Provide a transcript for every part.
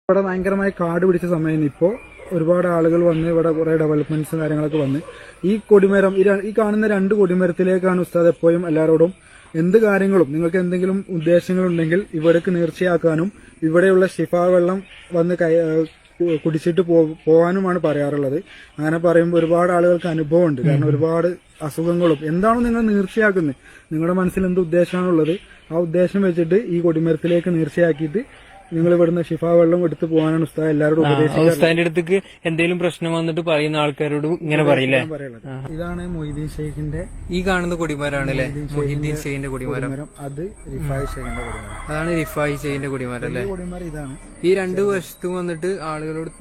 ഇവിടെ ഭയങ്കരമായി കാട് പിടിച്ച സമയം ഇപ്പോൾ ഒരുപാട് ആളുകൾ വന്ന് ഇവിടെ കുറെ ഡെവലപ്മെന്റ്സും കാര്യങ്ങളൊക്കെ വന്ന് ഈ കൊടിമരം ഈ കാണുന്ന 2 കൊടിമരത്തിലേക്കാണ് ഉസ്താദ് എപ്പോഴും എല്ലാവരോടും എന്ത് കാര്യങ്ങളും നിങ്ങൾക്ക് എന്തെങ്കിലും ഉദ്ദേശങ്ങളുണ്ടെങ്കിൽ ഇവിടേക്ക് നേർച്ചയാക്കാനും ഇവിടെയുള്ള ശിഫാ വെള്ളം വന്ന് കുടിച്ചിട്ട് പോകാനുമാണ് പറയാറുള്ളത്. അങ്ങനെ പറയുമ്പോൾ ഒരുപാട് ആളുകൾക്ക് അനുഭവമുണ്ട്. കാരണം ഒരുപാട് അസുഖങ്ങളും എന്താണോ നിങ്ങൾ നേർച്ചയാക്കുന്നത്, നിങ്ങളുടെ മനസ്സിൽ എന്ത് ഉദ്ദേശമാണുള്ളത് ആ ഉദ്ദേശം വെച്ചിട്ട് ഈ കൊടിമരത്തിലേക്ക് നേർച്ചയാക്കിയിട്ട് നിങ്ങൾ ഇവിടുന്ന് ഷിഫാ വെള്ളം എടുത്ത് പോകാനാണ് ഉസ്താദ് എല്ലാവരോടും ഉപദേശിക്കുന്നത്. ഉസ്താദിന്റെ അടുത്തേക്ക് എന്തെങ്കിലും പ്രശ്നം വന്നിട്ട് പറയുന്ന ആൾക്കാരോട് ഇങ്ങനെ പറയില്ലേ. ഇതാണ് മൊയ്തീൻ ഷെയ്ഖിന്റെ ഈ കാണുന്ന കൊടിമരാണല്ലേ മൊയ്തീൻ ഷെയ്ഖിന്റെ കൊടിമരം. അത് റിഫായി ഷെയ്ഖിന്റെ കൊടിമരം. അതാണ് റിഫായി ഷെയ്ഖിന്റെ കൊടിമരം അല്ലേ. കൊടിമരം ഇതാണ്. ഈ 2 വശത്തും വന്നിട്ട് ആളുകളോട്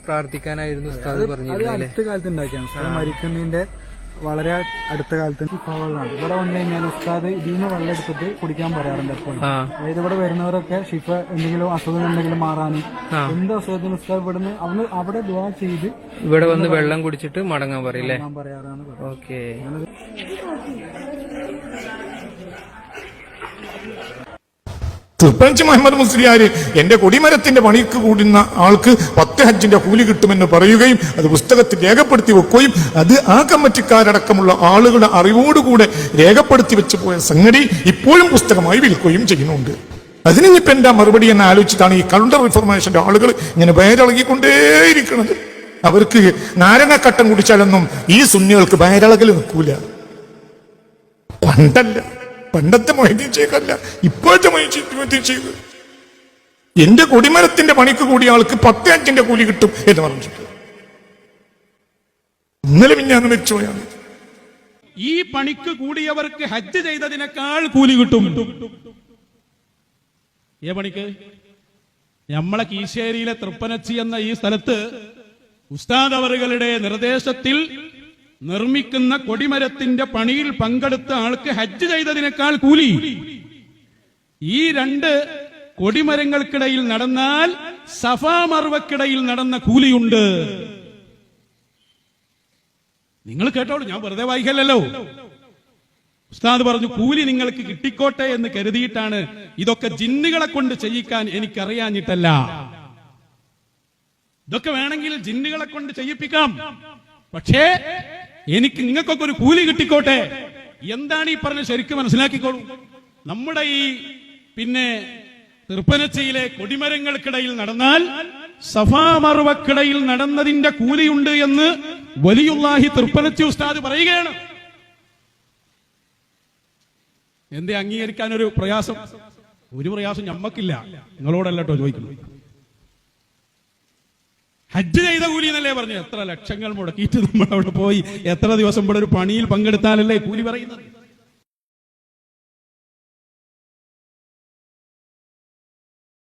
പ്രാർത്ഥിക്കാനായിരുന്നു ഉസ്താദ് പറഞ്ഞിരുന്നത്. അടുത്ത കാലത്ത് ഉണ്ടാക്കിയാണ് ഉസ്താദ് മരിക്കുന്നതിന്റെ വളരെ അടുത്ത കാലത്ത് ഷിഫാ വെള്ളമാണ്. ഇവിടെ വന്നു കഴിഞ്ഞാൽ ഉസ്താദ് ഇതിന്ന് വെള്ളം എടുത്തിട്ട് കുടിക്കാൻ പറയാറുണ്ട് എപ്പോഴും. അതായത് ഇവിടെ വരുന്നവരൊക്കെ ഷിഫ എന്തെങ്കിലും അസുഖം എന്തെങ്കിലും മാറാനും എന്ത് അസുഖത്തിന് ഉസ്താദ് ഇവിടുന്ന് അവിടെ ദുആ ചെയ്ത് ഇവിടെ വന്ന് വെള്ളം കുടിച്ചിട്ട് മടങ്ങാൻ പറയില്ലേ. പറയാറാണ്. ഓക്കെ. തൃപ്പഞ്ച് മുഹമ്മദ് മുസ്ലിയാര് എന്റെ കൊടിമരത്തിന്റെ പണിക്ക് കൂടുന്ന ആൾക്ക് 10 ഹജ്ജിന്റെ കൂലി കിട്ടുമെന്ന് പറയുകയും അത് പുസ്തകത്തിൽ രേഖപ്പെടുത്തി വെക്കുകയും അത് ആ കമ്മിറ്റിക്കാരടക്കമുള്ള ആളുകളുടെ അറിവോടുകൂടെ രേഖപ്പെടുത്തി വെച്ച് പോയ സംഗതി ഇപ്പോഴും പുസ്തകമായി വിൽക്കുകയും ചെയ്യുന്നുണ്ട്. അതിനിപ്പോ എന്താ മറുപടി എന്ന് ആലോചിച്ചിട്ടാണ് ഈ കൗണ്ടർ റിഫോർമേഷന്റെ ആളുകൾ ഇങ്ങനെ വയറിളകിക്കൊണ്ടേയിരിക്കുന്നത്. അവർക്ക് നാരങ്ങക്കട്ടം കുടിച്ചാലൊന്നും ഈ സുന്നികൾക്ക് വയറിളകൽ നിൽക്കൂല. പണ്ടത്തെ മൊയ്തീൻ ഷെയ്ഖല്ല, ഇപ്പോഴത്തെ മൊയ്തീൻ ഷെയ്ഖ് എന്റെ കൊടിമരത്തിന്റെ പണിക്ക് കൂടിയ ആൾക്ക് 10 ഹജ്ജിന്റെ കൂലി കിട്ടും എന്ന് പറഞ്ഞിട്ട് ഇന്നലെ മിഞ്ഞാന്ന് മരിച്ചുപോയാണ്. ഈ പണിക്ക് കൂടിയവർക്ക് ഹജ്ജ് ചെയ്തതിനേക്കാൾ കൂലി കിട്ടും. ഏ പണിക്ക്? നമ്മളെ കീശേരിയിലെ തൃപ്പനച്ചി എന്ന ഈ സ്ഥലത്ത് ഉസ്താദ് അവറുകളുടെ നിർദ്ദേശത്തിൽ നിർമ്മിക്കുന്ന കൊടിമരത്തിന്റെ പണിയിൽ പങ്കെടുത്ത ആൾക്ക് ഹജ്ജ് ചെയ്തതിനേക്കാൾ കൂലി. ഈ 2 കൊടിമരങ്ങൾക്കിടയിൽ നടന്നാൽ സഫാ മർവക്കിടയിൽ നടന്ന കൂലിയുണ്ട്. നിങ്ങൾ കേട്ടോളൂ, ഞാൻ വെറുതെ വായിക്കല്ലോ. ഉസ്താദ് പറഞ്ഞു കൂലി നിങ്ങൾക്ക് കിട്ടിക്കോട്ടെ എന്ന് കരുതിയിട്ടാണ്. ഇതൊക്കെ ജിന്നുകളെ കൊണ്ട് ചെയ്യിക്കാൻ എനിക്കറിയാഞ്ഞിട്ടല്ല. ഇതൊക്കെ വേണമെങ്കിൽ ജിന്നുകളെ കൊണ്ട് ചെയ്യിപ്പിക്കാം, പക്ഷേ എനിക്ക് നിങ്ങൾക്കൊക്കെ ഒരു കൂലി കിട്ടിക്കോട്ടെ. എന്താണ് ഈ പറഞ്ഞ ശരിക്കും മനസ്സിലാക്കിക്കോളൂ. നമ്മുടെ ഈ തൃപ്പനച്ചയിലെ കൊടിമരങ്ങൾക്കിടയിൽ നടന്നാൽ സഫാ മർവക്കിടയിൽ നടന്നതിന്റെ കൂലിയുണ്ട് എന്ന് വലിയുല്ലാഹി തൃപ്പനച്ചി ഉസ്താദ് പറയുകയാണ്. എന്തേ അംഗീകരിക്കാൻ ഒരു പ്രയാസം? ഒരു പ്രയാസം ഞമ്മക്കില്ല, നിങ്ങളോടല്ലോ ചോദിക്കുന്നു. ഹജ്ജ് ചെയ്ത കൂലി എന്നല്ലേ പറഞ്ഞു. എത്ര ലക്ഷങ്ങൾ മുടക്കിയിട്ട് നമ്മൾ അവിടെ പോയി എത്ര ദിവസം ഇവിടെ ഒരു പണിയിൽ പങ്കെടുത്താലല്ലേ കൂലി പറയുന്നത്.